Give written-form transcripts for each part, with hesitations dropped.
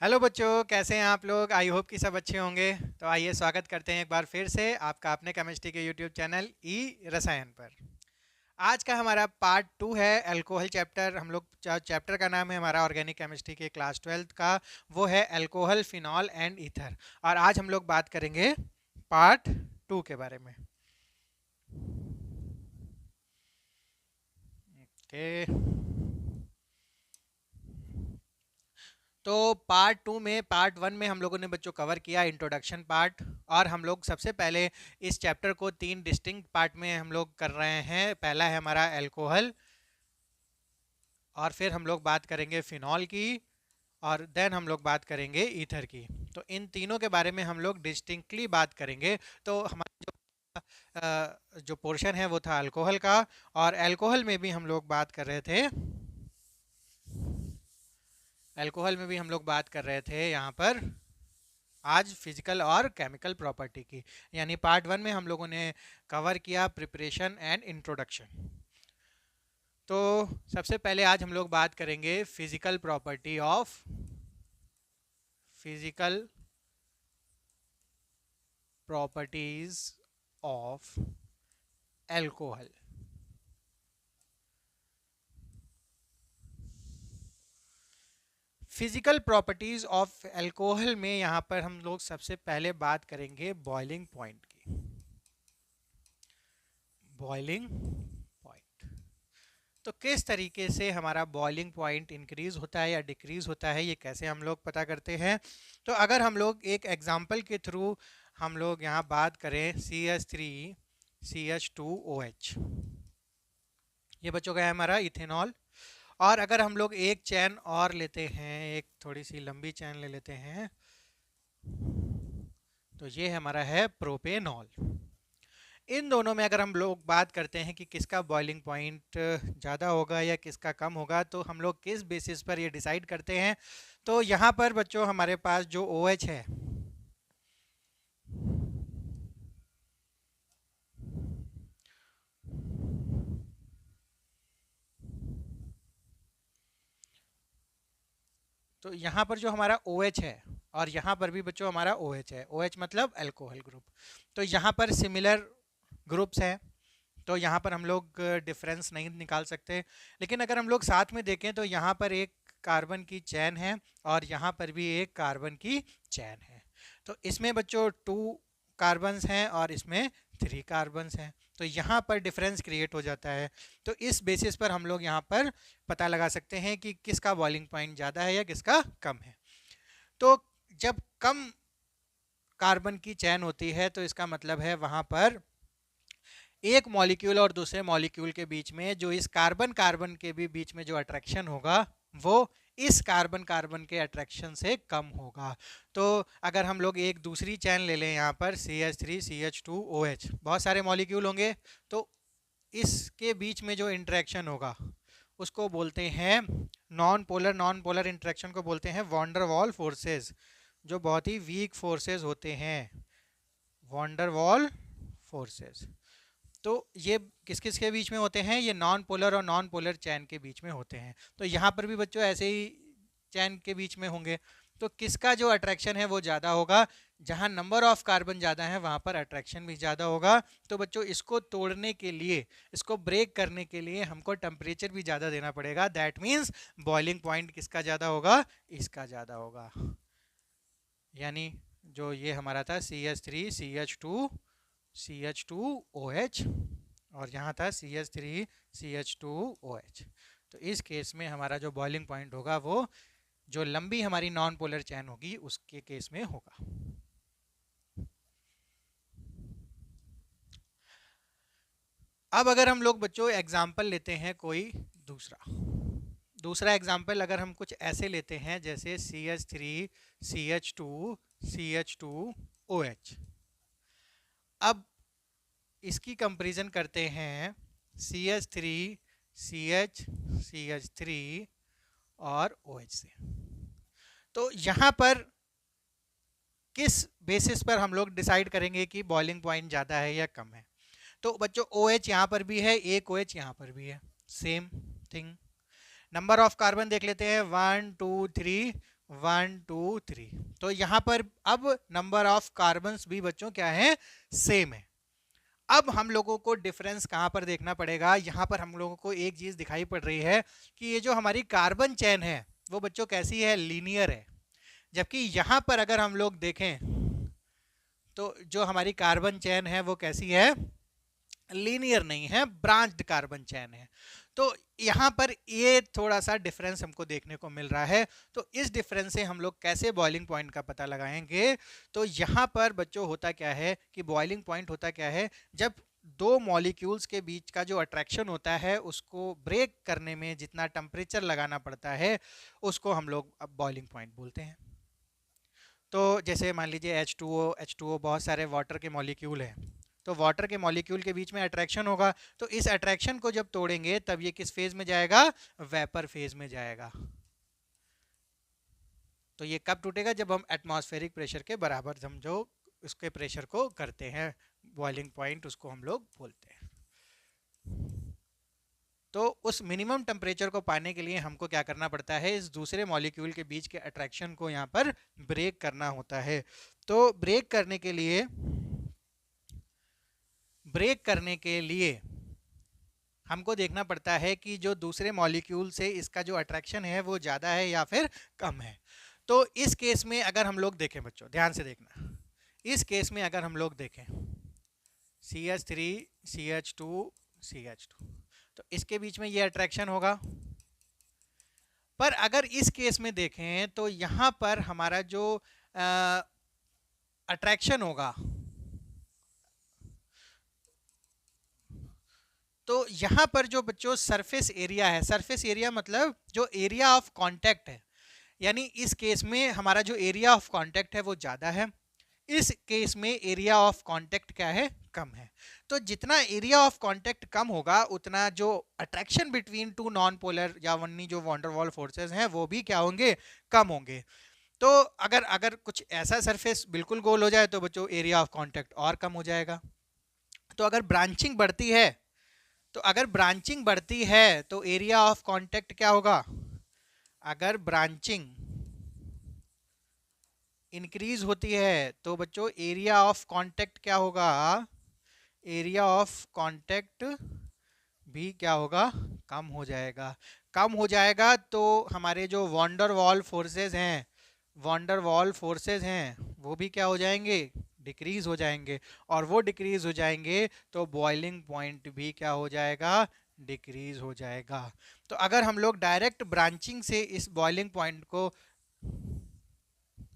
Hello बच्चों, कैसे हैं आप लोग। आई होप कि सब अच्छे होंगे। तो आइए स्वागत करते हैं एक बार फिर से आपका अपने केमिस्ट्री के यूट्यूब चैनल ई रसायन पर। आज का हमारा पार्ट 2 है अल्कोहल चैप्टर। हम लोग चैप्टर का नाम है हमारा ऑर्गेनिक केमिस्ट्री के क्लास 12 का, वो है अल्कोहल, फिनॉल एंड ईथर। और आज हम लोग बात करेंगे पार्ट 2 के बारे में। ओके, तो पार्ट 2 में, पार्ट 1 में हम लोगों ने बच्चों कवर किया इंट्रोडक्शन पार्ट। और हम लोग सबसे पहले इस चैप्टर को 3 डिस्टिंक्ट पार्ट में हम लोग कर रहे हैं। पहला है हमारा अल्कोहल, और फिर हम लोग बात करेंगे फिनॉल की, और देन हम लोग बात करेंगे ईथर की। तो इन तीनों के बारे में हम लोग डिस्टिंक्टली बात करेंगे। तो हमारा जो पोर्शन है वो था अल्कोहल का। और अल्कोहल में भी हम लोग बात कर रहे थे, अल्कोहल में भी हम लोग बात कर रहे थे यहाँ पर आज फिजिकल और केमिकल प्रॉपर्टी की। यानी पार्ट 1 में हम लोगों ने कवर किया प्रिपरेशन एंड इंट्रोडक्शन। तो सबसे पहले आज हम लोग बात करेंगे physical property of, physical properties of alcohol. Physical properties of alcohol में यहाँ पर हम लोग सबसे पहले बात करेंगे बॉइलिंग पॉइंट की। बॉइलिंग पॉइंट, तो किस तरीके से हमारा बॉइलिंग पॉइंट इंक्रीज होता है या डिक्रीज होता है, ये कैसे हम लोग पता करते हैं। तो अगर हम लोग एक एग्जांपल के थ्रू हम लोग यहाँ बात करें CH3CH2OH, ये बच्चों का है हमारा इथेनॉल। और अगर हम लोग एक चैन और लेते हैं, एक थोड़ी सी लंबी चैन ले लेते हैं, तो ये हमारा है प्रोपेनॉल। इन दोनों में अगर हम लोग बात करते हैं कि किसका बॉइलिंग पॉइंट ज़्यादा होगा या किसका कम होगा, तो हम लोग किस बेसिस पर ये डिसाइड करते हैं। तो यहाँ पर बच्चों हमारे पास जो OH है, तो यहाँ पर जो हमारा OH है, और यहाँ पर भी बच्चों हमारा OH है, OH मतलब अल्कोहल ग्रुप। तो यहाँ पर सिमिलर ग्रुप्स हैं, तो यहाँ पर हम लोग डिफरेंस नहीं निकाल सकते। लेकिन अगर हम लोग साथ में देखें तो यहाँ पर एक कार्बन की चैन है और यहाँ पर भी एक कार्बन की चैन है। तो इसमें बच्चों 2 कार्बन्स हैं और इसमें 3 कार्बन्स हैं। तो यहाँ पर डिफरेंस क्रिएट हो जाता है। तो इस बेसिस पर हम लोग यहाँ पर पता लगा सकते हैं कि किसका बॉइलिंग पॉइंट ज़्यादा है या किसका कम है। तो जब कम कार्बन की चैन होती है तो इसका मतलब है वहाँ पर एक मॉलिक्यूल और दूसरे मॉलिक्यूल के बीच में, जो इस कार्बन कार्बन के भी बीच में जो अट्रैक्शन होगा, वो इस कार्बन कार्बन के अट्रैक्शन से कम होगा। तो अगर हम लोग एक दूसरी चैन ले लें यहाँ पर CH3CH2OH, बहुत सारे मॉलिक्यूल होंगे, तो इसके बीच में जो इंटरेक्शन होगा उसको बोलते हैं non polar. Non polar interaction को बोलते हैं वॉन्डर वॉल फोर्सेस, जो बहुत ही वीक फोर्सेस होते हैं, वॉन्डर वॉल फोर्सेस। तो ये किस किस के बीच में होते हैं, ये नॉन पोलर और नॉन पोलर चैन के बीच में होते हैं। तो यहाँ पर भी बच्चों ऐसे ही चैन के बीच में होंगे। तो किसका जो अट्रैक्शन है वो ज़्यादा होगा, जहाँ नंबर ऑफ कार्बन ज़्यादा है वहाँ पर अट्रैक्शन भी ज़्यादा होगा। तो बच्चों इसको तोड़ने के लिए, इसको ब्रेक करने के लिए हमको टेम्परेचर भी ज़्यादा देना पड़ेगा। दैट मीन्स बॉइलिंग पॉइंट किसका ज़्यादा होगा, इसका ज़्यादा होगा। यानी जो ये हमारा था CH3CH2OH, और यहाँ था CH3CH2OH। तो इस केस में हमारा जो बॉइलिंग पॉइंट होगा वो जो लंबी हमारी नॉन पोलर चैन होगी उसके केस में होगा। अब अगर हम लोग बच्चों एग्जाम्पल लेते हैं कोई दूसरा दूसरा एग्जाम्पल, अगर हम कुछ ऐसे लेते हैं जैसे CH3CH2CH2OH। अब इसकी कंपैरिजन करते हैं CH3CH3 और OH से। तो यहाँ पर किस बेसिस पर हम लोग डिसाइड करेंगे कि बॉइलिंग पॉइंट ज़्यादा है या कम है। तो बच्चों OH यहाँ पर भी है, एक OH यहाँ पर भी है, same thing. Number of carbon देख लेते हैं, 1 2 3, 1 2 3। तो यहाँ पर अब नंबर ऑफ कार्बन्स भी बच्चों क्या है, सेम है। अब हम लोगों को डिफरेंस कहाँ पर देखना पड़ेगा, यहाँ पर हम लोगों को एक चीज दिखाई पड़ रही है कि ये जो हमारी कार्बन चेन है वो बच्चों कैसी है, लीनियर है। जबकि यहाँ पर अगर हम लोग देखें तो जो हमारी कार्बन चेन है वो कैसी है, लीनियर नहीं है, ब्रांच्ड कार्बन चेन है। तो यहाँ पर ये थोड़ा सा डिफरेंस हमको देखने को मिल रहा है। तो इस डिफरेंस से हम लोग कैसे बॉइलिंग पॉइंट का पता लगाएंगे, तो यहाँ पर बच्चों होता क्या है कि बॉइलिंग पॉइंट होता क्या है, जब दो मॉलिक्यूल्स के बीच का जो अट्रैक्शन होता है उसको ब्रेक करने में जितना टेम्परेचर लगाना पड़ता है उसको हम लोग अब बॉइलिंग पॉइंट बोलते हैं। तो जैसे मान लीजिए H2O बहुत सारे वाटर के मॉलिक्यूल हैं, तो वाटर के मॉलिक्यूल के बीच में अट्रैक्शन होगा, तो इस अट्रैक्शन को जब तोड़ेंगे तब ये किस फेज में जाएगा, वेपर फेज में जाएगा। तो ये कब टूटेगा, जब हम एटमॉस्फेरिक प्रेशर के बराबर समझो उसके प्रेशर को करते हैं, बॉइलिंग पॉइंट उसको हम लोग बोलते हैं। तो उस मिनिमम टेम्परेचर को पाने के लिए हमको क्या करना पड़ता है, इस दूसरे मॉलिक्यूल के बीच के अट्रैक्शन को यहाँ पर ब्रेक करना होता है। तो ब्रेक करने के लिए हमको देखना पड़ता है कि जो दूसरे मॉलिक्यूल से इसका जो अट्रैक्शन है वो ज़्यादा है या फिर कम है। तो इस केस में अगर हम लोग देखें बच्चों, ध्यान से देखना, इस केस में अगर हम लोग देखें CH3 CH2 CH2, तो इसके बीच में ये अट्रैक्शन होगा। पर अगर इस केस में देखें तो यहाँ पर हमारा जो अट्रैक्शन होगा, तो यहाँ पर जो बच्चों सरफेस एरिया है, सरफेस एरिया मतलब जो एरिया ऑफ कांटेक्ट है, यानी इस केस में हमारा जो एरिया ऑफ कांटेक्ट है वो ज़्यादा है, इस केस में एरिया ऑफ कांटेक्ट क्या है, कम है। तो जितना एरिया ऑफ कांटेक्ट कम होगा उतना जो attraction between two non polar या वन्नी जो वॉन डेर वाल फोर्सेस हैं वो भी क्या होंगे, कम होंगे। तो अगर अगर कुछ ऐसा सरफेस बिल्कुल गोल हो जाए तो बच्चों एरिया ऑफ कांटेक्ट और कम हो जाएगा। तो अगर ब्रांचिंग बढ़ती है तो एरिया ऑफ कांटेक्ट क्या होगा, अगर ब्रांचिंग इंक्रीज होती है तो बच्चों एरिया ऑफ कांटेक्ट क्या होगा, एरिया ऑफ कांटेक्ट भी क्या होगा, कम हो जाएगा। कम हो जाएगा तो हमारे जो वॉन डेर वाल फोर्सेस हैं वो भी क्या हो जाएंगे, डिक्रीज हो जाएंगे, और वो डिक्रीज हो जाएंगे तो बॉइलिंग पॉइंट भी क्या हो जाएगा, डिक्रीज हो जाएगा। तो अगर हम लोग डायरेक्ट ब्रांचिंग से इस बॉइलिंग पॉइंट को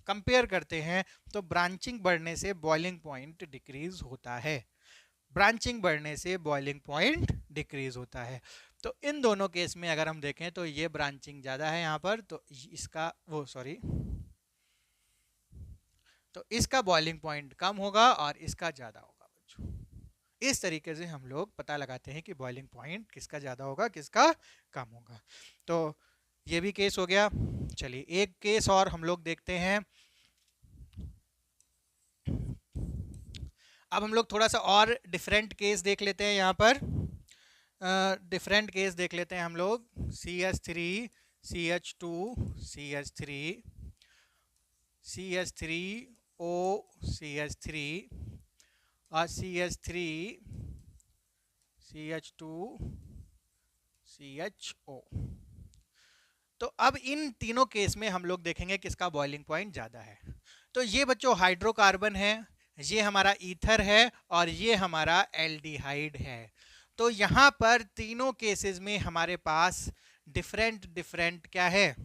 कंपेयर करते हैं तो ब्रांचिंग बढ़ने से बॉइलिंग पॉइंट डिक्रीज होता है, ब्रांचिंग बढ़ने से बॉइलिंग पॉइंट डिक्रीज होता है। तो इन दोनों केस में अगर हम देखें तो ये ब्रांचिंग ज़्यादा है यहाँ पर, तो इसका बॉइलिंग पॉइंट कम होगा और इसका ज़्यादा होगा बच्चों। इस तरीके से हम लोग पता लगाते हैं कि बॉइलिंग पॉइंट किसका ज़्यादा होगा किसका कम होगा। तो ये भी केस हो गया। चलिए एक केस और हम लोग देखते हैं। अब हम लोग थोड़ा सा और डिफरेंट केस देख लेते हैं, यहाँ पर डिफरेंट केस देख लेते हैं हम लोग। CH3 CH2 CH3 CH3O CH3 और CH3 CH2 CHO। तो अब इन तीनों केस में हम लोग देखेंगे किसका बॉइलिंग पॉइंट ज़्यादा है। तो ये बच्चों हाइड्रोकार्बन है, ये हमारा ईथर है और ये हमारा एल्डिहाइड है। तो यहाँ पर तीनों केसेस में हमारे पास डिफरेंट क्या है,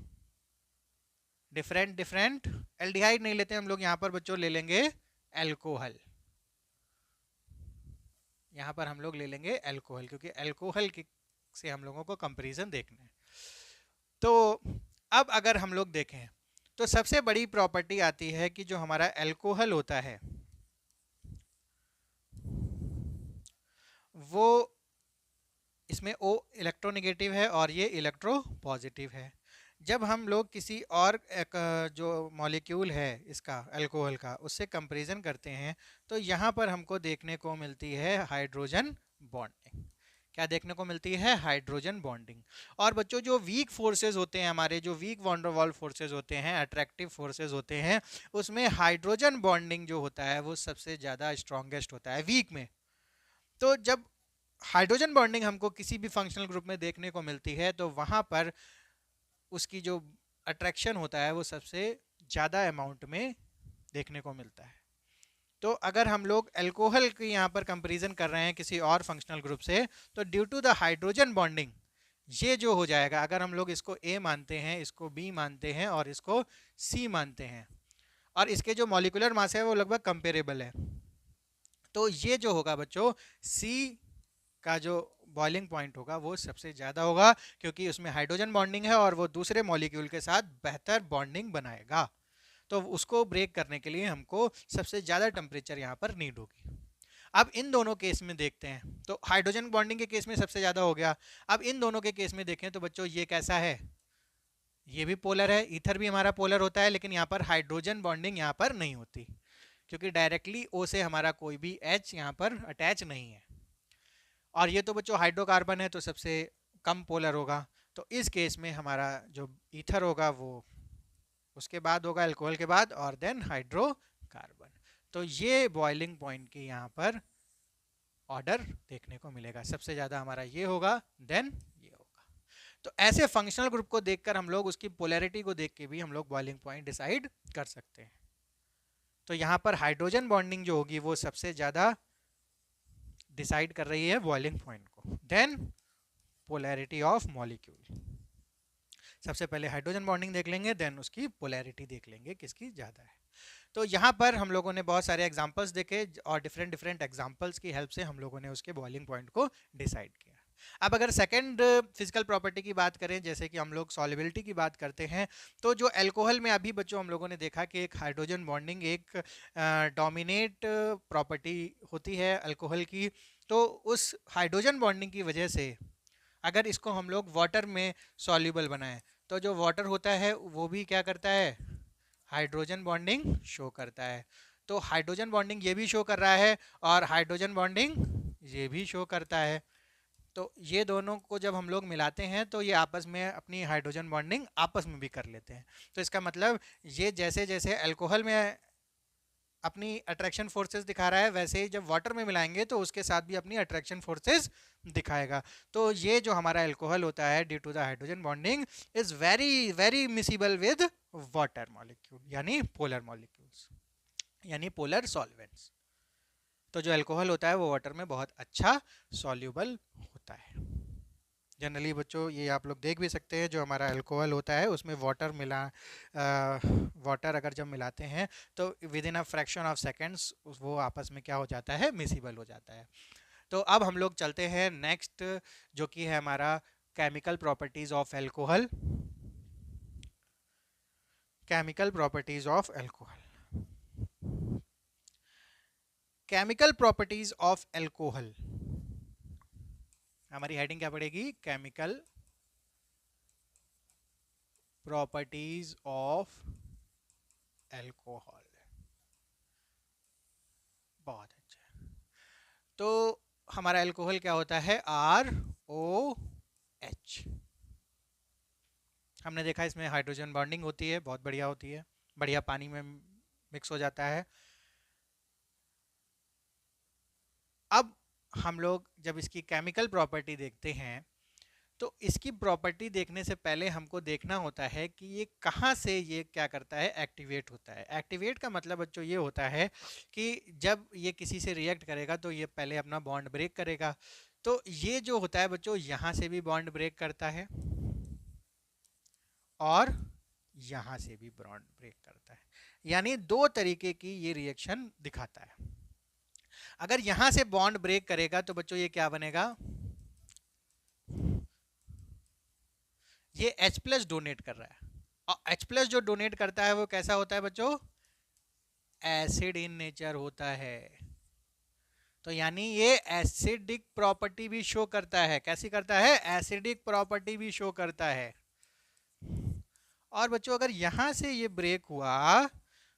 डिफरेंट। एल्डिहाइड नहीं लेते हम लोग, यहाँ पर बच्चों ले लेंगे एल्कोहल, यहाँ पर हम लोग ले लेंगे एल्कोहल, क्योंकि एल्कोहल से हम लोगों को कंपैरिजन देखना है। तो अब अगर हम लोग देखें तो सबसे बड़ी प्रॉपर्टी आती है कि जो हमारा एल्कोहल होता है वो, इसमें O इलेक्ट्रोनेगेटिव है और ये इलेक्ट्रो पॉजिटिव है। जब हम लोग किसी और जो मॉलिक्यूल है इसका अल्कोहल का उससे कंपैरिजन करते हैं तो यहाँ पर हमको देखने को मिलती है हाइड्रोजन बॉन्डिंग। क्या देखने को मिलती है? Hydrogen bonding. और बच्चों जो वीक फोर्सेस होते हैं हमारे, जो weak van der Waals forces होते हैं, अट्रैक्टिव फोर्सेस होते हैं, उसमें हाइड्रोजन बॉन्डिंग जो होता है वो सबसे ज़्यादा स्ट्रॉन्गेस्ट होता है वीक में। तो जब हाइड्रोजन बॉन्डिंग हमको किसी भी फंक्शनल ग्रुप में देखने को मिलती है तो वहाँ पर उसकी जो अट्रैक्शन होता है वो सबसे ज़्यादा अमाउंट में देखने को मिलता है। तो अगर हम लोग अल्कोहल की यहाँ पर कंपैरिजन कर रहे हैं किसी और फंक्शनल ग्रुप से, तो due to the hydrogen bonding ये जो हो जाएगा, अगर हम लोग इसको A मानते हैं, इसको B मानते हैं और इसको C मानते हैं, और इसके जो मॉलिक्यूलर मास है वो लगभग कंपेरेबल है, तो ये जो होगा बच्चों C का जो बॉइलिंग पॉइंट होगा वो सबसे ज़्यादा होगा, क्योंकि उसमें हाइड्रोजन बॉन्डिंग है और वो दूसरे मॉलिक्यूल के साथ बेहतर बॉन्डिंग बनाएगा। तो उसको ब्रेक करने के लिए हमको सबसे ज़्यादा टेम्परेचर यहाँ पर नीड होगी। अब इन दोनों केस में देखते हैं, तो हाइड्रोजन बॉन्डिंग के केस में सबसे ज़्यादा हो गया। अब इन दोनों के केस में देखें तो बच्चों ये कैसा है? ये भी पोलर है, ईथर भी हमारा पोलर होता है, लेकिन यहाँ पर हाइड्रोजन बॉन्डिंग यहाँ पर नहीं होती, क्योंकि डायरेक्टली O से हमारा कोई भी H यहाँ पर अटैच नहीं है। और ये तो बच्चों हाइड्रोकार्बन है तो सबसे कम पोलर होगा, तो इस केस में हमारा जो ईथर होगा वो उसके बाद होगा, अल्कोहल के बाद, और देन हाइड्रोकार्बन। तो ये बॉइलिंग पॉइंट के यहाँ पर ऑर्डर देखने को मिलेगा, सबसे ज़्यादा हमारा ये होगा, देन ये होगा। तो ऐसे फंक्शनल ग्रुप को देखकर हम लोग उसकी पोलैरिटी को देख के भी हम लोग बॉइलिंग पॉइंट डिसाइड कर सकते हैं। तो यहाँ पर हाइड्रोजन बॉन्डिंग जो होगी वो सबसे ज़्यादा डिसाइड कर रही है बॉइलिंग पॉइंट को। देन पोलैरिटी ऑफ मॉलिक्यूल, सबसे पहले हाइड्रोजन बॉन्डिंग देख लेंगे, देन उसकी पोलैरिटी देख लेंगे किसकी ज़्यादा है। तो यहाँ पर हम लोगों ने बहुत सारे एग्जांपल्स देखे और डिफरेंट डिफरेंट एग्जांपल्स की हेल्प से हम लोगों ने उसके बॉइलिंग पॉइंट को डिसाइड किया। अब अगर सेकंड फिजिकल प्रॉपर्टी की बात करें, जैसे कि हम लोग सॉल्युबिलिटी की बात करते हैं, तो जो अल्कोहल में अभी बच्चों हम लोगों ने देखा कि एक हाइड्रोजन बॉन्डिंग एक डोमिनेट प्रॉपर्टी होती है अल्कोहल की। तो उस हाइड्रोजन बॉन्डिंग की वजह से अगर इसको हम लोग वाटर में सॉल्युबल बनाएं, तो जो वाटर होता है वो भी क्या करता है? हाइड्रोजन बॉन्डिंग शो करता है। तो हाइड्रोजन बॉन्डिंग ये भी शो कर रहा है और हाइड्रोजन बॉन्डिंग ये भी शो करता है। तो ये दोनों को जब हम लोग मिलाते हैं तो ये आपस में अपनी हाइड्रोजन बॉन्डिंग आपस में भी कर लेते हैं। तो इसका मतलब ये जैसे जैसे अल्कोहल में अपनी अट्रैक्शन फोर्सेस दिखा रहा है, वैसे ही जब वाटर में मिलाएंगे तो उसके साथ भी अपनी अट्रैक्शन फोर्सेस दिखाएगा। तो ये जो हमारा अल्कोहल होता है due to the hydrogen bonding is very very miscible with water molecule, यानी पोलर मॉलिक्यूल्स, यानी पोलर सॉल्वेंट्स। तो जो अल्कोहल होता है वो वाटर में बहुत अच्छा सॉल्यूबल होता है। जनरली बच्चों ये आप लोग देख भी सकते हैं, जो हमारा अल्कोहल होता है उसमें वाटर वाटर अगर जब मिलाते हैं तो with in a fraction of seconds वो आपस में क्या हो जाता है? मिसिबल हो जाता है। तो अब हम लोग चलते हैं नेक्स्ट, जो कि है हमारा chemical properties of alcohol. Chemical properties of alcohol, chemical properties of alcohol, हमारी हेडिंग क्या पड़ेगी? Chemical properties of alcohol. बहुत अच्छा। तो हमारा अल्कोहल क्या होता है? ROH। हमने देखा इसमें हाइड्रोजन बॉन्डिंग होती है, बहुत बढ़िया होती है, बढ़िया पानी में मिक्स हो जाता है। अब हम लोग जब इसकी केमिकल प्रॉपर्टी देखते हैं तो इसकी प्रॉपर्टी देखने से पहले हमको देखना होता है कि ये कहाँ से ये क्या करता है? एक्टिवेट होता है। एक्टिवेट का मतलब बच्चों ये होता है कि जब ये किसी से रिएक्ट करेगा तो ये पहले अपना बॉन्ड ब्रेक करेगा। तो ये जो होता है बच्चों, यहाँ से भी बॉन्ड ब्रेक करता है और यहाँ से भी बॉन्ड ब्रेक करता है, यानी दो तरीके की ये रिएक्शन दिखाता है। अगर यहाँ से बॉन्ड ब्रेक करेगा तो बच्चों ये क्या बनेगा? ये H+ डोनेट कर रहा है, और H+ जो डोनेट करता है वो कैसा होता है बच्चों? एसिड इन नेचर होता है। तो यानी ये एसिडिक प्रॉपर्टी भी शो करता है। कैसी करता है? एसिडिक प्रॉपर्टी भी शो करता है। और बच्चों अगर यहां से ये ब्रेक हुआ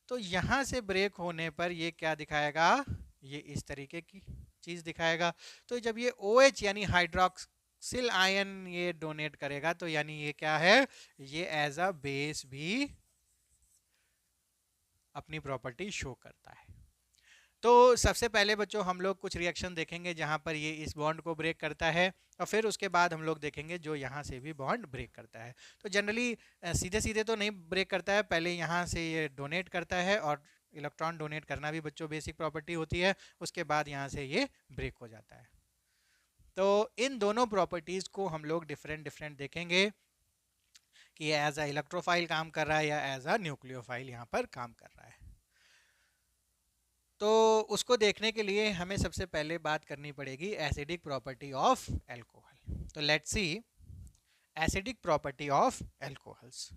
तो यहां से ब्रेक होने पर ये क्या दिखाएगा? ये इस तरीके की चीज़ दिखाएगा। तो जब ये OH यानी हाइड्रोक्सिल आयन ये डोनेट करेगा तो यानी ये क्या है, ये एज अ बेस भी अपनी प्रॉपर्टी शो करता है। तो सबसे पहले बच्चों हम लोग कुछ रिएक्शन देखेंगे जहां पर ये इस बॉन्ड को ब्रेक करता है, और फिर उसके बाद हम लोग देखेंगे जो यहाँ से भी बॉन्ड ब्रेक करता है। तो जनरली सीधे सीधे तो नहीं ब्रेक करता है, पहले यहाँ से ये डोनेट करता है, और इलेक्ट्रॉन डोनेट करना भी बच्चों बेसिक प्रॉपर्टी होती है, उसके बाद यहाँ से ये ब्रेक हो जाता है। तो इन दोनों प्रॉपर्टीज़ को हम लोग डिफरेंट डिफरेंट देखेंगे कि ये एज अ इलेक्ट्रोफाइल काम कर रहा है या एज अ न्यूक्लियोफाइल यहाँ पर काम कर रहा है। तो उसको देखने के लिए हमें सबसे पहले बात करनी पड़ेगी एसिडिक प्रॉपर्टी ऑफ एल्कोहल। तो let's see acidic property of alcohols.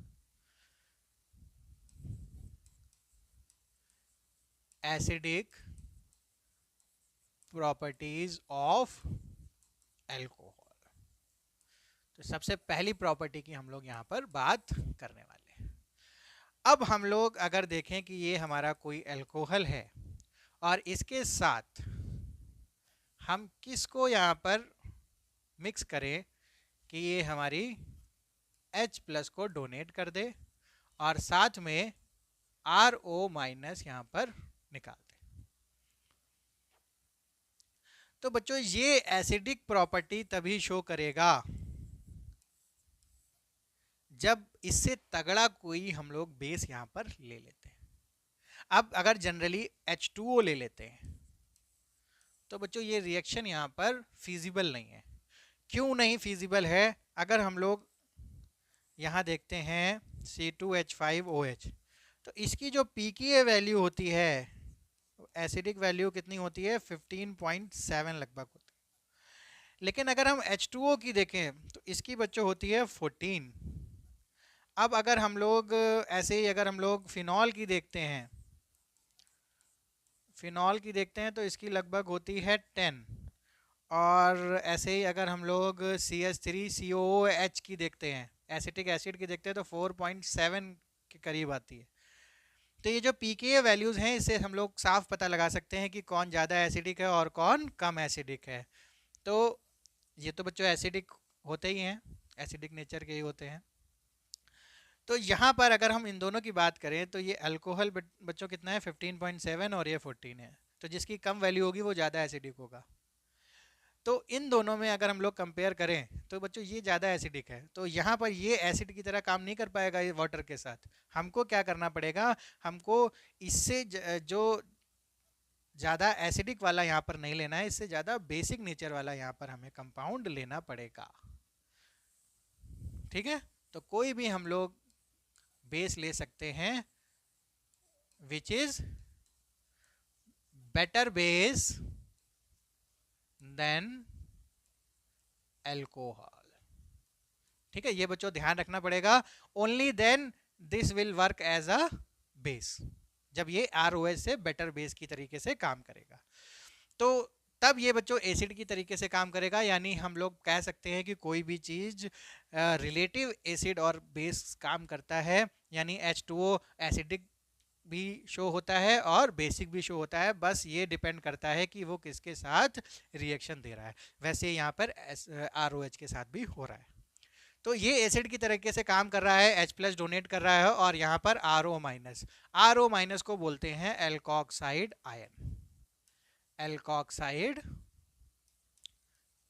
Acidic properties of alcohol. तो सबसे पहली प्रॉपर्टी की हम लोग यहाँ पर बात करने वाले हैं। अब हम लोग अगर देखें कि ये हमारा कोई एल्कोहल है और इसके साथ हम किसको यहाँ पर मिक्स करें कि ये हमारी H+ को डोनेट कर दे और साथ में RO- यहाँ पर निकाल दे। तो बच्चों ये एसिडिक प्रॉपर्टी तभी शो करेगा जब इससे तगड़ा कोई हम लोग बेस यहाँ पर ले लेते हैं। अब अगर जनरली H2O ले लेते हैं तो बच्चों ये रिएक्शन यहाँ पर फिजिबल नहीं है। क्यों नहीं फिजिबल है? अगर हम लोग यहाँ देखते हैं C2H5OH, तो इसकी जो pKa वैल्यू होती है, एसिडिक वैल्यू कितनी होती है, 15.7 लगभग होती है। लेकिन अगर हम H2O की देखें तो इसकी बच्चों होती है 14। अब अगर हम लोग ऐसे ही अगर हम लोग फिनॉल की देखते हैं, तो इसकी लगभग होती है 10। और ऐसे ही अगर हम लोग CH3COOH की देखते हैं, एसिटिक एसिड की देखते हैं, तो 4.7 के करीब आती है। तो ये जो pKa वैल्यूज़ हैं, इससे हम लोग साफ पता लगा सकते हैं कि कौन ज़्यादा एसिडिक है और कौन कम एसिडिक है। तो ये तो बच्चों एसिडिक होते ही हैं, एसिडिक नेचर के ही होते हैं। तो यहाँ पर अगर हम इन दोनों की बात करें तो ये अल्कोहल बच्चों कितना है, 15.7, और ये 14 है। तो जिसकी कम वैल्यू होगी वो ज़्यादा एसिडिक होगा। तो इन दोनों में अगर हम लोग कंपेयर करें तो बच्चों ये ज़्यादा एसिडिक है। तो यहाँ पर ये एसिड की तरह काम नहीं कर पाएगा ये वाटर के साथ। हमको क्या करना पड़ेगा, हमको इससे जो ज़्यादा एसिडिक वाला यहाँ पर नहीं लेना है, इससे ज़्यादा बेसिक नेचर वाला यहाँ पर हमें कंपाउंड लेना पड़ेगा। ठीक है, तो कोई भी हम लोग बेस ले सकते हैं which is better base than alcohol. ठीक है, ये बच्चों ध्यान रखना पड़ेगा। Only then this will work as a base, जब ये ROH से बेटर बेस की तरीके से काम करेगा। तो तब ये बच्चों एसिड की तरीके से काम करेगा। यानी हम लोग कह सकते हैं कि कोई भी चीज रिलेटिव एसिड और बेस काम करता है, यानी H2O एसिडिक भी शो होता है और बेसिक भी शो होता है। बस ये डिपेंड करता है कि वो किसके साथ रिएक्शन दे रहा है। वैसे यहाँ पर ROH के साथ भी हो रहा है। तो ये एसिड की तरीके से काम कर रहा है, H+ डोनेट कर रहा है, और यहाँ पर RO- को बोलते हैं एल्कोक्साइड आयन। एल्कोक्साइड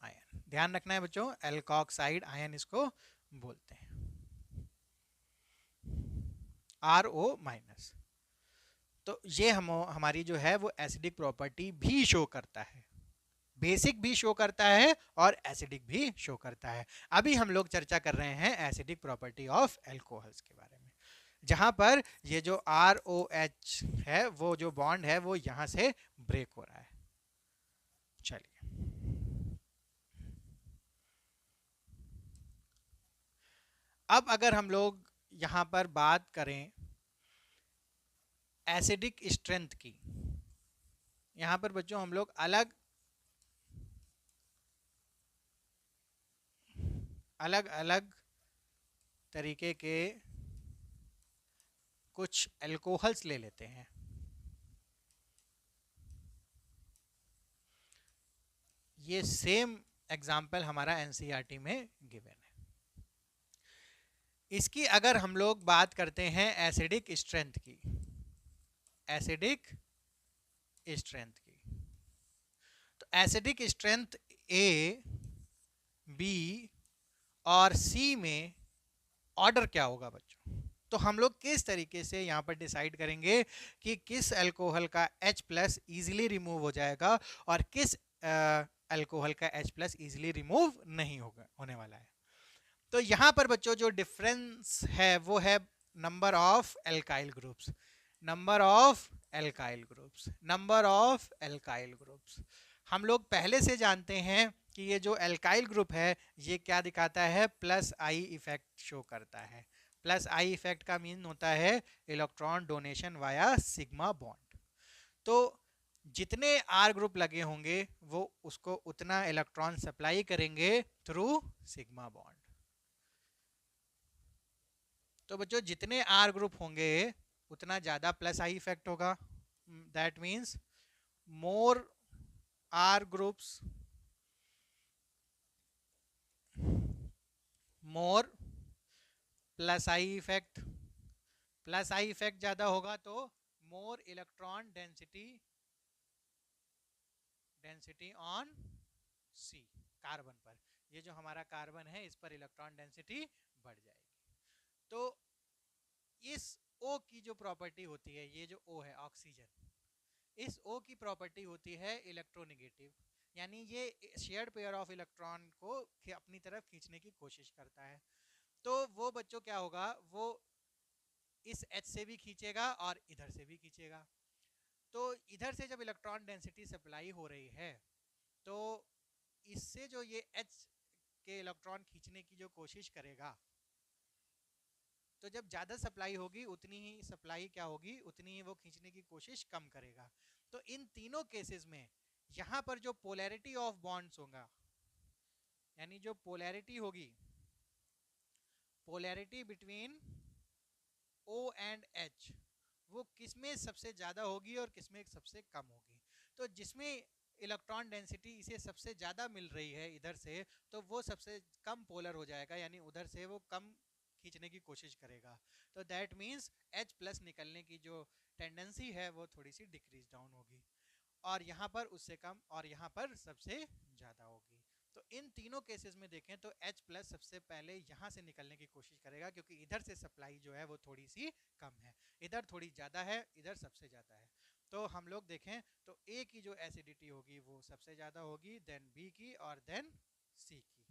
आयन, ध्यान रखना है बच्चों, एल्कोक्साइड आयन इसको बोलते हैं, RO-। तो ये हमारी जो है वो एसिडिक प्रॉपर्टी भी शो करता है, बेसिक भी शो करता है और एसिडिक भी शो करता है। अभी हम लोग चर्चा कर रहे हैं एसिडिक प्रॉपर्टी ऑफ एल्कोहल्स के बारे में, जहां पर ये जो ROH है, वो जो बॉन्ड है वो यहां से ब्रेक हो रहा है। चलिए, अब अगर हम लोग यहां पर बात करें एसिडिक स्ट्रेंथ की, यहां पर बच्चों हम लोग अलग अलग तरीके के कुछ एल्कोहल्स ले लेते हैं। ये सेम एग्जाम्पल हमारा एनसीईआरटी में गिवन है। इसकी अगर हम लोग बात करते हैं एसिडिक स्ट्रेंथ की, एसिडिक स्ट्रेंथ की, तो एसिडिक स्ट्रेंथ ए, बी और सी में ऑर्डर क्या होगा बच्चों? तो हम लोग किस तरीके से यहाँ पर डिसाइड करेंगे कि किस अल्कोहल का H प्लस ईजिली रिमूव हो जाएगा और किस अल्कोहल का H प्लस ईजिली रिमूव नहीं होगा होने वाला है। तो यहाँ पर बच्चों जो डिफरेंस है वो है number of alkyl groups, number of alkyl groups, number of alkyl groups. हम लोग पहले से जानते हैं कि ये जो एल्काइल ग्रुप है ये क्या दिखाता है, प्लस आई इफेक्ट शो करता है। प्लस आई इफेक्ट का मीन होता है electron donation via sigma bond. तो जितने आर ग्रुप लगे होंगे वो उसको उतना इलेक्ट्रॉन सप्लाई करेंगे थ्रू सिग्मा बॉन्ड। तो बच्चों जितने आर ग्रुप होंगे उतना ज्यादा प्लस आई इफेक्ट होगा। That means more R groups, more plus I effect. Plus I effect ज्यादा होगा तो more electron density, density on C, carbon पर। ये जो हमारा कार्बन है इस पर इलेक्ट्रॉन डेंसिटी बढ़ जाएगी। तो इस O की जो प्रॉपर्टी होती है, ये जो O है ऑक्सीजन, इस O की प्रॉपर्टी होती है इलेक्ट्रोनेगेटिव, यानी ये शेयर्ड पेयर ऑफ इलेक्ट्रॉन को अपनी तरफ खींचने की कोशिश करता है। तो वो बच्चों क्या होगा, वो इस H से भी खींचेगा और इधर से भी खींचेगा। तो इधर से जब इलेक्ट्रॉन डेंसिटी सप्लाई हो रही है तो इससे जो ये H के इलेक्ट्रॉन खींचने की जो कोशिश करेगा, तो जब ज़्यादा सप्लाई होगी उतनी ही सप्लाई क्या होगी, उतनी ही वो खींचने की कोशिश कम करेगा। तो इन तीनों केसेस में यहाँ पर जो पोलैरिटी ऑफ बॉन्ड्स होगा, यानी जो पोलैरिटी होगी, polarity between O and H, वो किसमें सबसे ज़्यादा होगी और किसमें सबसे कम होगी। तो जिसमें इलेक्ट्रॉन डेंसिटी इसे सबसे ज़्यादा मिल रही है इधर से, तो वो सबसे कम पोलर हो जाएगा, यानी उधर से वो कम खींचने की कोशिश करेगा। तो दैट मीन्स H प्लस निकलने की जो टेंडेंसी है वो थोड़ी सी डिक्रीज डाउन होगी, और यहाँ पर उससे कम और यहाँ पर सबसे ज़्यादा होगी। तो इन तीनों केसेस में देखें तो H प्लस सबसे पहले यहाँ से निकलने की कोशिश करेगा, क्योंकि इधर से सप्लाई जो है वो थोड़ी सी कम है, इधर थोड़ी ज़्यादा है, इधर सबसे ज़्यादा है। तो हम लोग देखें तो A की जो एसिडिटी होगी वो सबसे ज़्यादा होगी, देन B की और देन C की।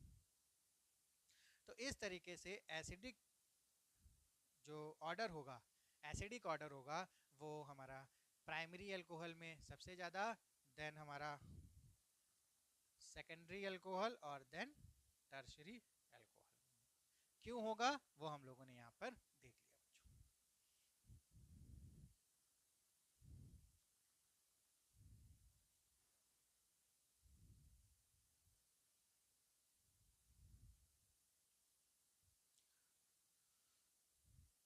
तो इस तरीके से एसिडिक जो ऑर्डर होगा, एसिडिक ऑर्डर होगा, वो हमारा प्राइमरी अल्कोहल में सबसे ज़्यादा, देन हमारा सेकेंडरी अल्कोहल और देन टर्शरी अल्कोहल। क्यों होगा वो हम लोगों ने यहाँ पर देख लिया बच्चों।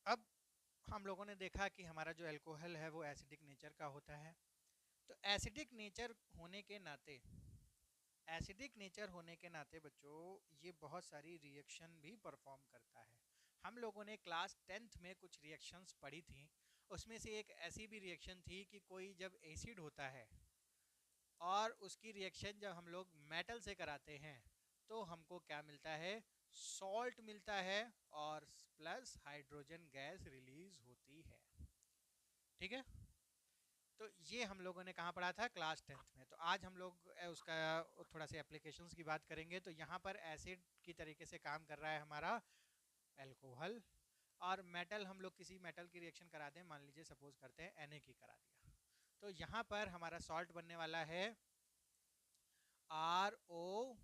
अब हम लोगों ने देखा कि हमारा जो अल्कोहल है वो एसिडिक नेचर का होता है। तो एसिडिक नेचर होने के नाते, एसिडिक नेचर होने के नाते बच्चों ये बहुत सारी रिएक्शन भी परफॉर्म करता है। हम लोगों ने क्लास 10th में कुछ रिएक्शंस पढ़ी थी, उसमें से एक ऐसी भी रिएक्शन थी कि कोई जब एसिड होता है और उसकी रिएक्शन जब हम लोग मेटल से कराते हैं तो हमको क्या मिलता है, सॉल्ट मिलता है और प्लस हाइड्रोजन गैस रिलीज होती है। ठीक है, तो ये हम लोगों ने कहाँ पढ़ा था, क्लास 10th में। तो आज हम लोग उसका थोड़ा सा एप्लीकेशंस की बात करेंगे। तो यहाँ पर एसिड की तरीके से काम कर रहा है हमारा अल्कोहल, और मेटल हम लोग किसी मेटल की रिएक्शन करा दें, मान लीजिए सपोज करते हैं Na की करा दिया, तो यहाँ पर हमारा सॉल्ट बनने वाला है RONA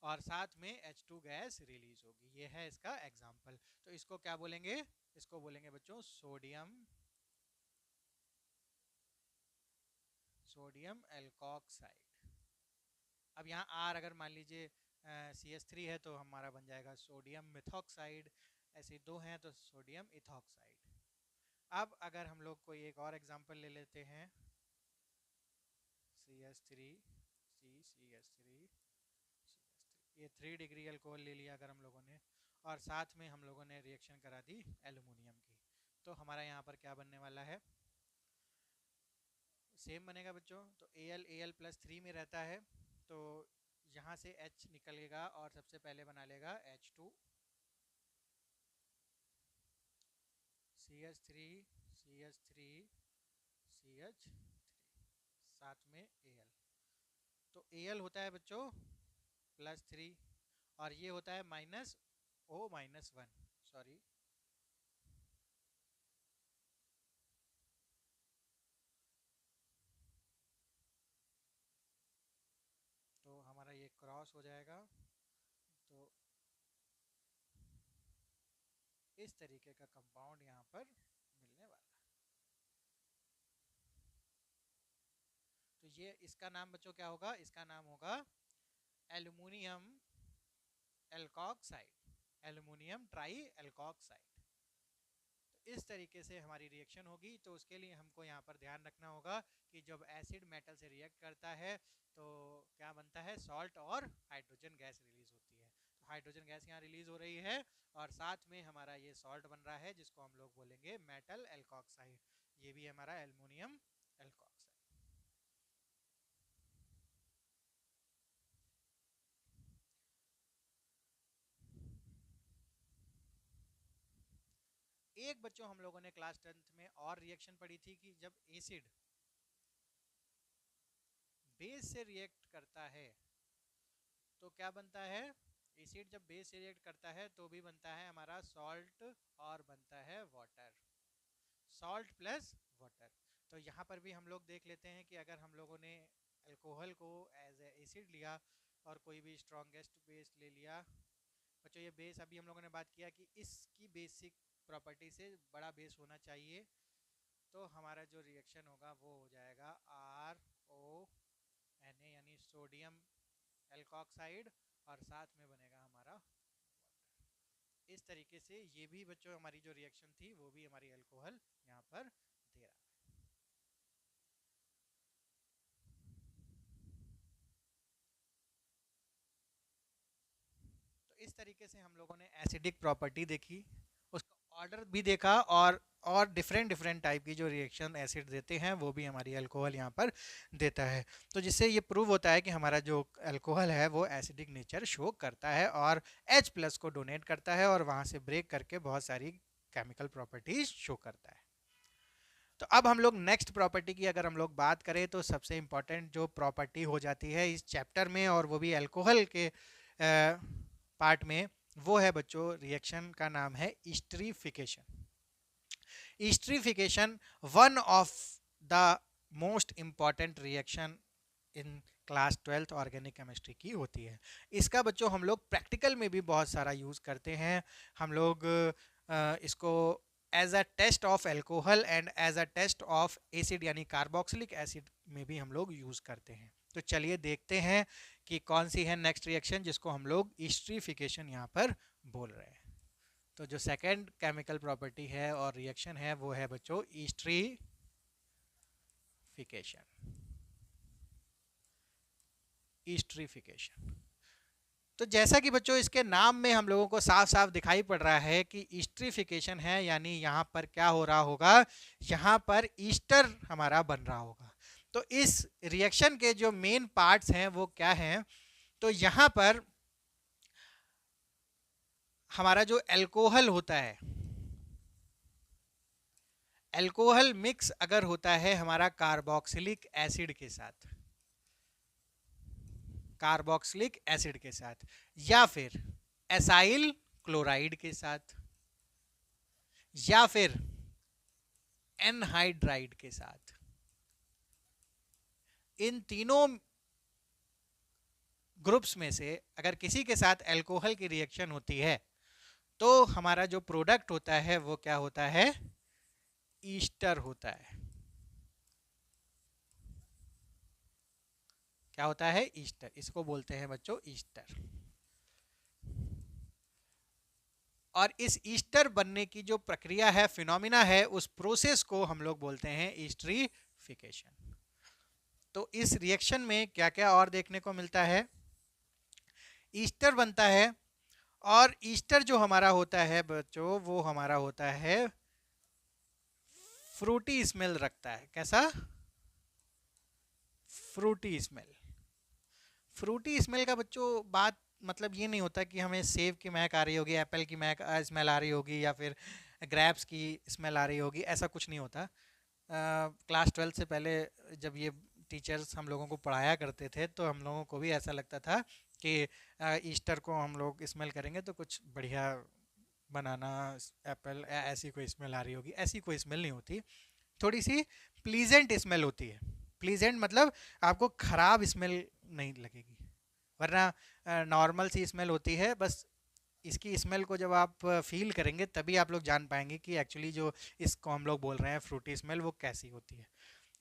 और साथ में H2 गैस रिलीज होगी। ये है इसका एग्जाम्पल। तो इसको क्या बोलेंगे, इसको बोलेंगे बच्चों सोडियम, सोडियम एल्कोक्साइड। अब यहाँ R अगर मान लीजिए CH3 है तो हमारा बन जाएगा सोडियम मिथॉक्साइड, ऐसे दो हैं तो सोडियम इथॉक्साइड। अब अगर हम लोग कोई एक और एग्जांपल ले लेते हैं, CH3 CCH3 ये 3 डिग्री अल्कोहल ले लिया अगर हम लोगों ने, और साथ में हम लोगों ने रिएक्शन करा दी एल्युमिनियम की, तो हमारा यहाँ पर क्या बनने वाला है, सेम बनेगा बच्चों। तो Al प्लस 3 में रहता है, तो यहाँ से H निकलेगा और सबसे पहले बना लेगा H2 CH3 CH3 CH3 साथ में Al। तो Al होता है बच्चों +3 और ये होता है -O-1, सॉरी, तो हमारा ये क्रॉस हो जाएगा। तो इस तरीके का कंपाउंड यहाँ पर मिलने वाला है। तो ये इसका नाम बच्चों क्या होगा, इसका नाम होगा aluminium alkoxide, aluminium try alkoxide. तो इस तरीके से हमारी रिएक्शन होगी। तो उसके लिए हमको यहाँ पर ध्यान रखना होगा कि जब एसिड मेटल से रिएक्ट करता है तो क्या बनता है, सॉल्ट और हाइड्रोजन गैस रिलीज होती है। तो हाइड्रोजन गैस यहाँ रिलीज हो रही है और साथ में हमारा ये सॉल्ट बन रहा है जिसको हम लोग बोलेंगे मेटल एल्कोक्साइड। ये भी हमारा एल्युमिनियम एल्कोक्साइड। एक बच्चों हम लोगों ने क्लास 10th में और रिएक्शन पढ़ी थी कि जब एसिड बेस से रिएक्ट करता है तो क्या बनता है, एसिड जब बेस से रिएक्ट करता है तो भी बनता है हमारा सॉल्ट और बनता है वाटर, सॉल्ट प्लस वाटर। तो यहाँ पर भी हम लोग देख लेते हैं कि अगर हम लोगों ने अल्कोहल को एज ए एसिड लिया और कोई भी स्ट्रॉन्गेस्ट बेस ले लिया, बच्चों ये बेस अभी हम लोगों ने बात किया कि इसकी बेसिक प्रॉपर्टी से बड़ा बेस होना चाहिए, तो हमारा जो रिएक्शन होगा वो हो जाएगा RONA यानी सोडियम एल्कोक्साइड और साथ में बनेगा हमारा वाटर। इस तरीके से ये भी बच्चों हमारी जो रिएक्शन थी वो भी हमारी अल्कोहल यहाँ पर दे रहा है। तो इस तरीके से हम लोगों ने एसिडिक प्रॉपर्टी देखी, उसका ऑर्डर भी देखा, और डिफरेंट डिफरेंट टाइप की जो रिएक्शन एसिड देते हैं वो भी हमारी अल्कोहल यहाँ पर देता है। तो जिससे ये प्रूव होता है कि हमारा जो अल्कोहल है वो एसिडिक नेचर शो करता है और H+ को डोनेट करता है और वहाँ से ब्रेक करके बहुत सारी केमिकल प्रॉपर्टीज शो करता है। तो अब हम लोग नेक्स्ट प्रॉपर्टी की अगर हम लोग बात करें तो सबसे इंपॉर्टेंट जो प्रॉपर्टी हो जाती है इस चैप्टर में और वो भी अल्कोहल के पार्ट में, वो है बच्चों रिएक्शन का नाम है esterification. Esterification one of the most important reaction in class 12th organic chemistry की होती है। इसका बच्चों हम लोग प्रैक्टिकल में भी बहुत सारा यूज़ करते हैं। हम लोग इसको as a test of alcohol and as a test of acid यानी कार्बोक्सिलिक एसिड में भी हम लोग यूज़ करते हैं। तो चलिए देखते हैं कि कौन सी है नेक्स्ट रिएक्शन जिसको हम लोग ईस्टरीफिकेशन यहाँ पर बोल रहे हैं। तो जो सेकेंड केमिकल प्रॉपर्टी है और रिएक्शन है वो है बच्चों ईस्टरीफिकेशन। ईस्टरीफिकेशन, तो जैसा कि बच्चों इसके नाम में हम लोगों को साफ साफ दिखाई पड़ रहा है कि ईस्टरीफिकेशन है, यानी यहाँ पर क्या हो रहा होगा, यहाँ पर ईस्टर हमारा बन रहा होगा। तो इस रिएक्शन के जो मेन पार्ट्स हैं वो क्या हैं, तो यहाँ पर हमारा जो अल्कोहल होता है, अल्कोहल मिक्स अगर होता है हमारा कार्बोक्सिलिक एसिड के साथ, कार्बोक्सिलिक एसिड के साथ, या फिर एसाइल क्लोराइड के साथ, या फिर एनहाइड्राइड के साथ, इन तीनों ग्रुप्स में से अगर किसी के साथ अल्कोहल की रिएक्शन होती है तो हमारा जो प्रोडक्ट होता है वो क्या होता है, ईस्टर होता है। क्या होता है, ईस्टर, इसको बोलते हैं बच्चों ईस्टर। और इस ईस्टर बनने की जो प्रक्रिया है, फिनोमिना है, उस प्रोसेस को हम लोग बोलते हैं ईस्टरीफिकेशन। तो इस रिएक्शन में क्या क्या और देखने को मिलता है, ईस्टर बनता है, और ईस्टर जो हमारा होता है बच्चों वो हमारा होता है फ्रूटी स्मेल रखता है। कैसा? Frooti smell. फ्रूटी स्मेल का बच्चों बात मतलब ये नहीं होता कि हमें सेब की महक आ रही होगी, एप्पल की महक स्मेल आ रही होगी, या फिर ग्रेप्स की स्मेल आ रही होगी, ऐसा कुछ नहीं होता। क्लास 12 से पहले जब ये टीचर्स हम लोगों को पढ़ाया करते थे तो हम लोगों को भी ऐसा लगता था कि ईस्टर को हम लोग स्मेल करेंगे तो कुछ बढ़िया बनाना, एप्पल, ऐसी कोई स्मेल आ रही होगी। ऐसी कोई स्मेल नहीं होती, थोड़ी सी प्लीजेंट स्मेल होती है। प्लीजेंट मतलब आपको खराब स्मेल नहीं लगेगी, वरना नॉर्मल सी स्मेल होती है। बस इसकी स्मेल को जब आप फील करेंगे तभी आप लोग जान पाएंगे कि एक्चुअली जो इसको हम लोग बोल रहे हैं फ्रूटी स्मेल वो कैसी होती है।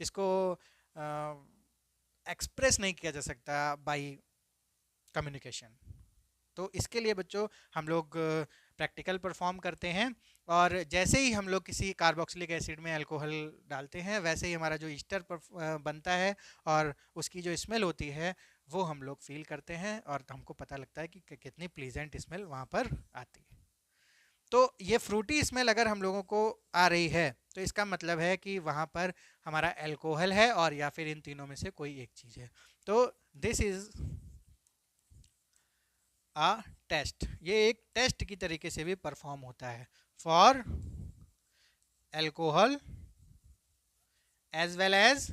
इसको एक्सप्रेस नहीं किया जा सकता बाय कम्युनिकेशन। तो इसके लिए बच्चों हम लोग प्रैक्टिकल परफॉर्म करते हैं, और जैसे ही हम लोग किसी कार्बोक्सिलिक एसिड में अल्कोहल डालते हैं वैसे ही हमारा जो ईस्टर बनता है और उसकी जो स्मेल होती है वो हम लोग फील करते हैं, और हमको पता लगता है कि कितनी प्लीजेंट स्मेल वहाँ पर आती है। तो ये फ्रूटी स्मेल अगर हम लोगों को आ रही है तो इसका मतलब है कि वहाँ पर हमारा अल्कोहल है, और या फिर इन तीनों में से कोई एक चीज़ है। तो दिस इज अ टेस्ट। ये एक टेस्ट की तरीके से भी परफॉर्म होता है for alcohol as well as,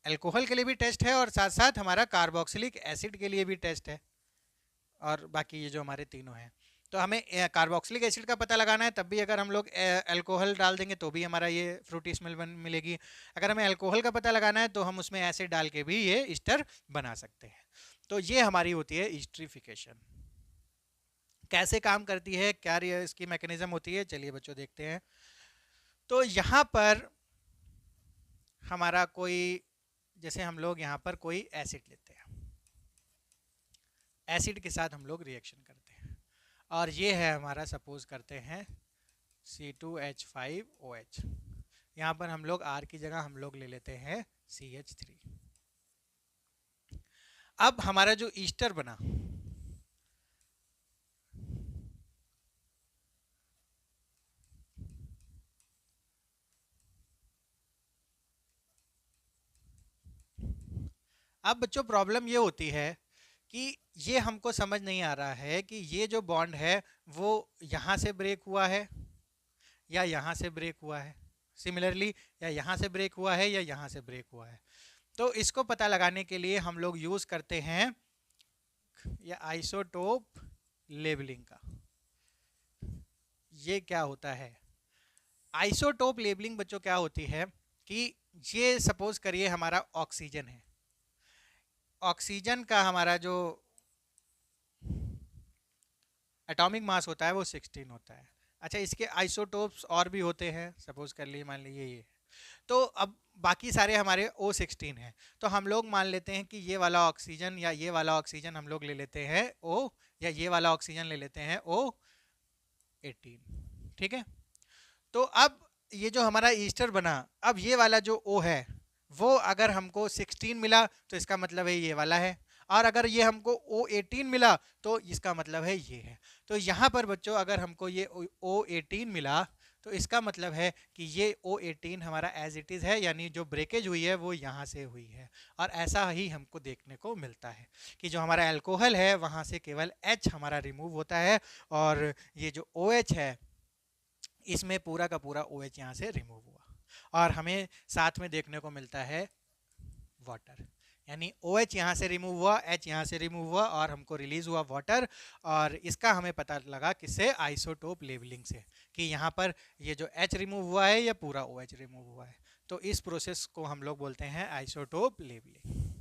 alcohol के लिए भी टेस्ट है और साथ साथ हमारा कार्बोक्सिलिक एसिड के लिए भी टेस्ट है, और बाकी ये जो हमारे तीनों हैं। तो हमें कार्बोक्सिलिक एसिड का पता लगाना है, तब भी अगर हम लोग अल्कोहल डाल देंगे तो भी हमारा ये फ्रूटी स्मेल मिलेगी। अगर हमें अल्कोहल का पता लगाना है तो हम उसमें एसिड डाल के भी ये ईस्टर बना सकते हैं। तो ये हमारी होती है ईस्टरिफिकेशन। कैसे काम करती है, क्या इसकी मैकेनिज्म होती है, चलिए बच्चों देखते हैं। तो यहाँ पर हमारा कोई, जैसे हम लोग यहाँ पर कोई एसिड लेते हैं, एसिड के साथ हम लोग रिएक्शन करते हैं, और ये है हमारा, सपोज करते हैं C2H5OH। यहाँ पर हम लोग R की जगह हम लोग ले लेते हैं CH3। अब हमारा जो ईस्टर बना, अब बच्चों प्रॉब्लम ये होती है कि ये हमको समझ नहीं आ रहा है कि ये जो बॉन्ड है वो यहाँ से ब्रेक हुआ है या यहाँ से ब्रेक हुआ है, सिमिलरली या यहाँ से ब्रेक हुआ है या यहाँ से ब्रेक हुआ है। तो इसको पता लगाने के लिए हम लोग यूज करते हैं या आइसोटोप लेबलिंग का। ये क्या होता है आइसोटोप लेबलिंग बच्चों? क्या होती है कि ये सपोज करिए हमारा ऑक्सीजन है, ऑक्सीजन का हमारा जो एटॉमिक मास होता है वो 16 होता है। अच्छा, इसके आइसोटोप्स और भी होते हैं, सपोज कर लिए, मान लीजिए ये। तो अब बाकी सारे हमारे O16 हैं, तो हम लोग मान लेते हैं कि ये वाला ऑक्सीजन या ये वाला ऑक्सीजन हम लोग ले लेते हैं O, या ये वाला ऑक्सीजन ले लेते हैं O18। ठीक है, तो अब ये जो हमारा ईस्टर बना, अब ये वाला जो O है वो अगर हमको 16 मिला तो इसका मतलब है ये वाला है, और अगर ये हमको O18 मिला तो इसका मतलब है ये है। तो यहाँ पर बच्चों अगर हमको ये O18 मिला तो इसका मतलब है कि ये O18 हमारा एज इट इज़ है, यानी जो ब्रेकेज हुई है वो यहाँ से हुई है। और ऐसा ही हमको देखने को मिलता है कि जो हमारा अल्कोहल है वहाँ से केवल H हमारा रिमूव होता है, और ये जो OH है इसमें पूरा का पूरा OH यहाँ से रिमूव हुआ, और हमें साथ में देखने को मिलता है वाटर। यानी OH यहाँ से रिमूव हुआ, H यहाँ से रिमूव हुआ, और हमको रिलीज हुआ वाटर। और इसका हमें पता लगा किससे? आइसोटोप लेवलिंग से, कि यहाँ पर ये जो H रिमूव हुआ है या पूरा OH रिमूव हुआ है। तो इस प्रोसेस को हम लोग बोलते हैं आइसोटोप लेवलिंग।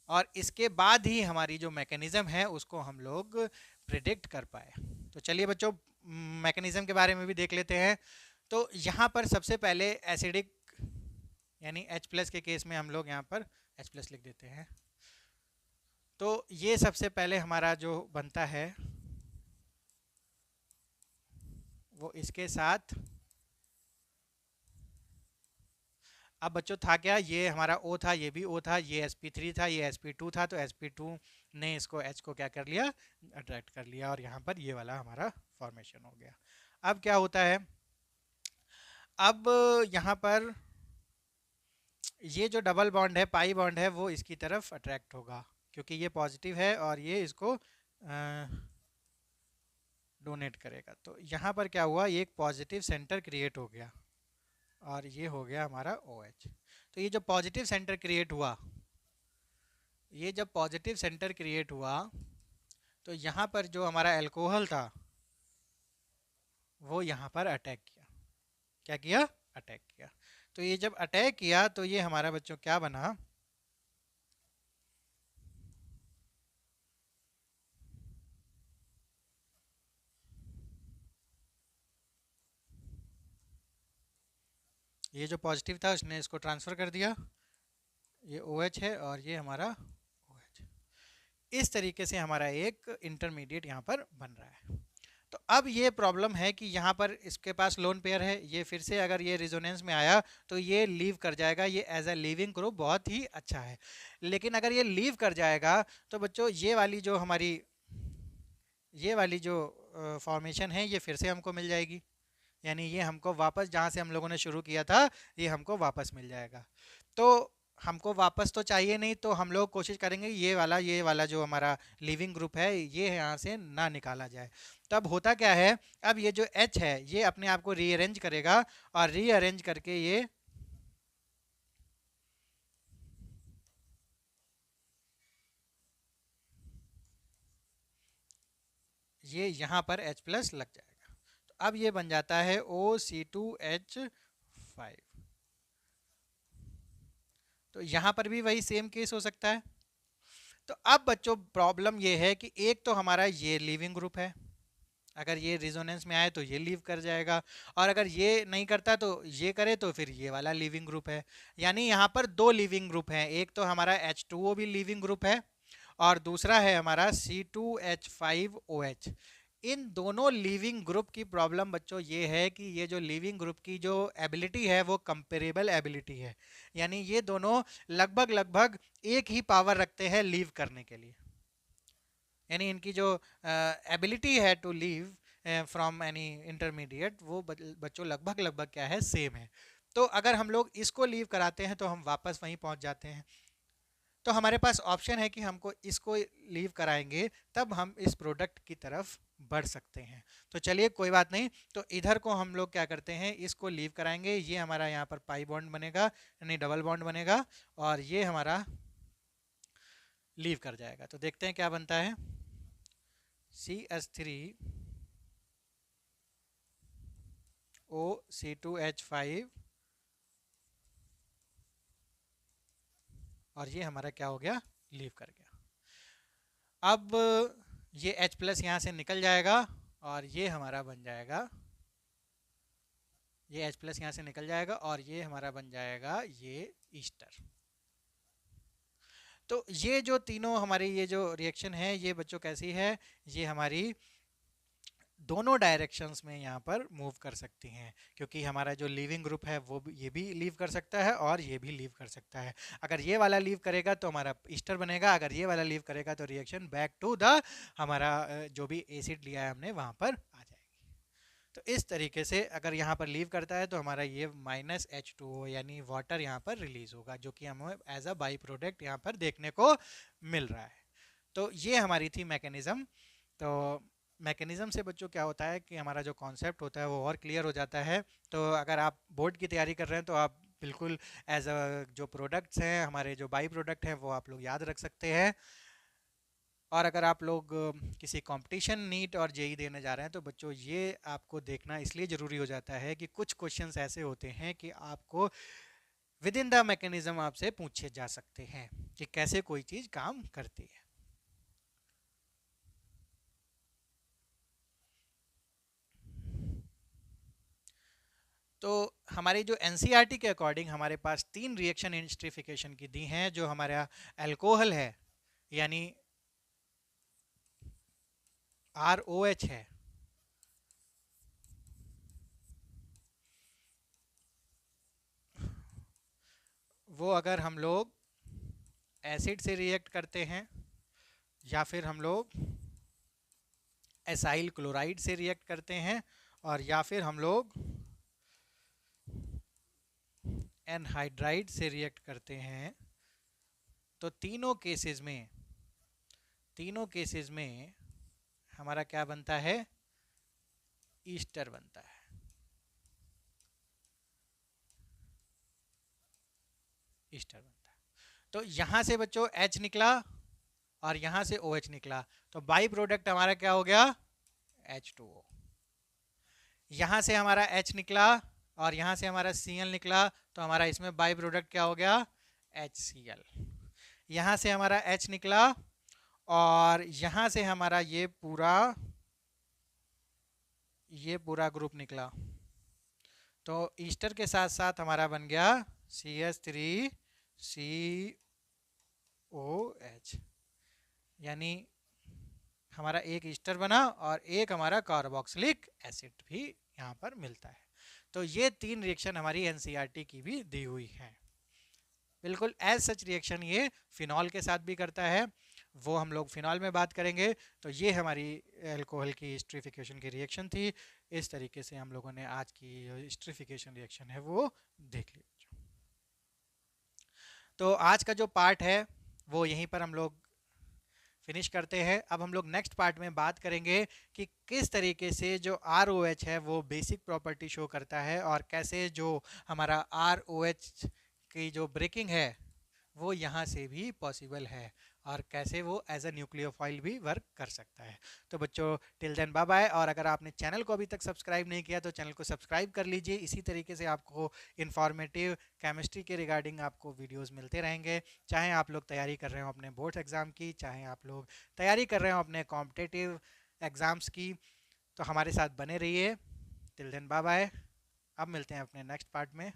और इसके बाद ही हमारी जो मैकेनिज्म है उसको हम लोग प्रिडिक्ट कर पाए। तो चलिए बच्चों मैकेनिज्म के बारे में भी देख लेते हैं। तो यहाँ पर सबसे पहले एसिडिक यानी H+ के केस में हम लोग यहाँ पर H+ लिख देते हैं। तो ये सबसे पहले हमारा जो बनता है वो इसके साथ अब बच्चों था क्या, ये हमारा O था, ये भी O था, ये sp3 था, ये sp2 था, तो sp2 ने इसको H को क्या कर लिया, अट्रैक्ट कर लिया, और यहाँ पर ये वाला हमारा फॉर्मेशन हो गया। अब क्या होता है, अब यहाँ पर ये जो डबल बॉन्ड है, पाई बॉन्ड है, वो इसकी तरफ अट्रैक्ट होगा क्योंकि ये पॉजिटिव है और ये इसको डोनेट करेगा। तो यहाँ पर क्या हुआ, ये एक पॉजिटिव सेंटर क्रिएट हो गया और ये हो गया हमारा OH। तो ये जो पॉजिटिव सेंटर क्रिएट हुआ, ये जब पॉजिटिव सेंटर क्रिएट हुआ तो यहाँ पर जो हमारा अल्कोहल था वो यहाँ पर अटैक किया। क्या किया, अटैक किया। तो ये जब अटैक किया तो ये हमारा बच्चों क्या बना, ये जो पॉजिटिव था उसने इसको ट्रांसफ़र कर दिया, ये OH है और ये हमारा OH। इस तरीके से हमारा एक इंटरमीडिएट यहाँ पर बन रहा है। तो अब ये प्रॉब्लम है कि यहाँ पर इसके पास लोन पेयर है, ये फिर से अगर ये रिजोनेंस में आया तो ये लीव कर जाएगा, ये एज अ लीविंग ग्रुप बहुत ही अच्छा है। लेकिन अगर ये लीव कर जाएगा तो बच्चों ये वाली जो हमारी, ये वाली जो फॉर्मेशन है ये फिर से हमको मिल जाएगी, यानी ये हमको वापस जहाँ से हम लोगों ने शुरू किया था ये हमको वापस मिल जाएगा। तो हमको वापस तो चाहिए नहीं, तो हम लोग कोशिश करेंगे ये वाला जो हमारा लिविंग ग्रुप है ये यहाँ से ना निकाला जाए। तब होता क्या है, अब ये जो H है ये अपने आप को रीअरेंज करेगा और रीअरेंज करके ये यहाँ पर H+ लग जाएगा। तो अब ये बन जाता है OC2H5। तो यहाँ पर भी वही सेम केस हो सकता है। तो अब बच्चों प्रॉब्लम ये है कि एक तो हमारा ये लीविंग ग्रुप है, अगर ये रिजोनेंस में आए तो ये लीव कर जाएगा, और अगर ये नहीं करता तो ये करे तो फिर ये वाला लीविंग ग्रुप है। यानी यहाँ पर दो लीविंग ग्रुप हैं, एक तो हमारा H2O भी लीविंग ग्रुप है और दूसरा है हमारा C2H5OH। इन दोनों लिविंग ग्रुप की प्रॉब्लम बच्चों ये है कि ये जो लिविंग ग्रुप की जो एबिलिटी है वो कंपेरेबल एबिलिटी है, यानी ये दोनों लगभग लगभग एक ही पावर रखते हैं लीव करने के लिए, यानी इनकी जो एबिलिटी है to leave from any intermediate वो बच्चों लगभग लगभग क्या है, सेम है। तो अगर हम लोग इसको लीव कराते हैं तो हम वापस वहीं पहुंच जाते हैं। तो हमारे पास ऑप्शन है कि हमको इसको लीव कराएंगे तब हम इस प्रोडक्ट की तरफ बढ़ सकते हैं। तो चलिए कोई बात नहीं, तो इधर को हम लोग क्या करते हैं, इसको लीव कराएंगे, ये हमारा यहाँ पर पाई बॉन्ड बनेगा यानी डबल बॉन्ड बनेगा और ये हमारा लीव कर जाएगा। तो देखते हैं क्या बनता है, CH3OC2H5 और ये हमारा क्या हो गया, लीव कर गया। अब ये H+ यहाँ से निकल जाएगा और ये हमारा बन जाएगा, ये H+ यहाँ से निकल जाएगा और ये हमारा बन जाएगा ये ईस्टर। तो ये जो तीनों हमारी ये जो रिएक्शन है ये बच्चों कैसी है, ये हमारी दोनों डायरेक्शंस में यहाँ पर मूव कर सकती हैं, क्योंकि हमारा जो लीविंग ग्रुप है वो ये भी लीव कर सकता है और ये भी लीव कर सकता है। अगर ये वाला लीव करेगा तो हमारा ईस्टर बनेगा, अगर ये वाला लीव करेगा तो रिएक्शन बैक टू द हमारा जो भी एसिड लिया है हमने वहाँ पर आ जाएगी। तो इस तरीके से अगर यहाँ पर लीव करता है तो हमारा ये -H2O यानी वाटर यहाँ पर रिलीज होगा, जो कि हमें एज अ बाई प्रोडक्ट यहाँ पर देखने को मिल रहा है। तो ये हमारी थी मैकेनिज्म। तो मैकेनिज्म से बच्चों क्या होता है कि हमारा जो कॉन्सेप्ट होता है वो और क्लियर हो जाता है। तो अगर आप बोर्ड की तैयारी कर रहे हैं तो आप बिल्कुल एज अ जो प्रोडक्ट्स हैं हमारे जो बाई प्रोडक्ट हैं वो आप लोग याद रख सकते हैं। और अगर आप लोग किसी कंपटीशन नीट और जेई देने जा रहे हैं तो बच्चों ये आपको देखना इसलिए ज़रूरी हो जाता है कि कुछ क्वेश्चंस ऐसे होते हैं कि आपको विद इन द मैकेनिज्म आपसे पूछे जा सकते हैं कि कैसे कोई चीज़ काम करती है। तो हमारी जो एनसीईआरटी के अकॉर्डिंग हमारे पास 3 रिएक्शन इंस्ट्रीफिकेशन की दी हैं। जो हमारा अल्कोहल है यानी ROH है, वो अगर हम लोग एसिड से रिएक्ट करते हैं या फिर हम लोग एसाइल क्लोराइड से रिएक्ट करते हैं और या फिर हम लोग एनहाइड्राइड से रिएक्ट करते हैं, तो तीनों केसेस में हमारा क्या बनता है, ईस्टर बनता है। ईस्टर बनता है। तो यहां से बच्चों H निकला और यहां से OH निकला, तो बाई प्रोडक्ट हमारा क्या हो गया, H2O। यहां से हमारा H निकला और यहां से हमारा Cl निकला, तो हमारा इसमें बाई प्रोडक्ट क्या हो गया, HCl। यहां से हमारा H निकला और यहां से हमारा ये पूरा ग्रुप निकला, तो ईस्टर के साथ साथ हमारा बन गया CH3COH, यानी हमारा एक ईस्टर बना और एक हमारा कार्बोक्सिलिक एसिड भी यहाँ पर मिलता है। तो ये 3 रिएक्शन हमारी एनसीईआरटी की भी दी हुई है। बिल्कुल एज सच रिएक्शन ये फिनॉल के साथ भी करता है, वो हम लोग फिनॉल में बात करेंगे। तो ये हमारी एल्कोहल की स्ट्रीफिकेशन की रिएक्शन थी। इस तरीके से हम लोगों ने आज की स्ट्रीफिकेशन रिएक्शन है वो देख ली। तो आज का जो पार्ट है वो यहीं पर हम लोग फिनिश करते हैं। अब हम लोग नेक्स्ट पार्ट में बात करेंगे कि किस तरीके से जो ROH है वो बेसिक प्रॉपर्टी शो करता है और कैसे जो हमारा ROH की जो ब्रेकिंग है वो यहाँ से भी पॉसिबल है और कैसे वो एज अ न्यूक्लियोफाइल भी वर्क कर सकता है। तो बच्चों टिल देन बाय बाय, और अगर आपने चैनल को अभी तक सब्सक्राइब नहीं किया तो चैनल को सब्सक्राइब कर लीजिए। इसी तरीके से आपको इन्फॉर्मेटिव केमिस्ट्री के रिगार्डिंग आपको वीडियोस मिलते रहेंगे, चाहे आप लोग तैयारी कर रहे हो अपने बोर्ड एग्ज़ाम की, चाहे आप लोग तैयारी कर रहे हो अपने कॉम्पिटिटिव एग्ज़ाम्स की। तो हमारे साथ बने रहिए। Till then bye bye. अब मिलते हैं अपने नेक्स्ट पार्ट में।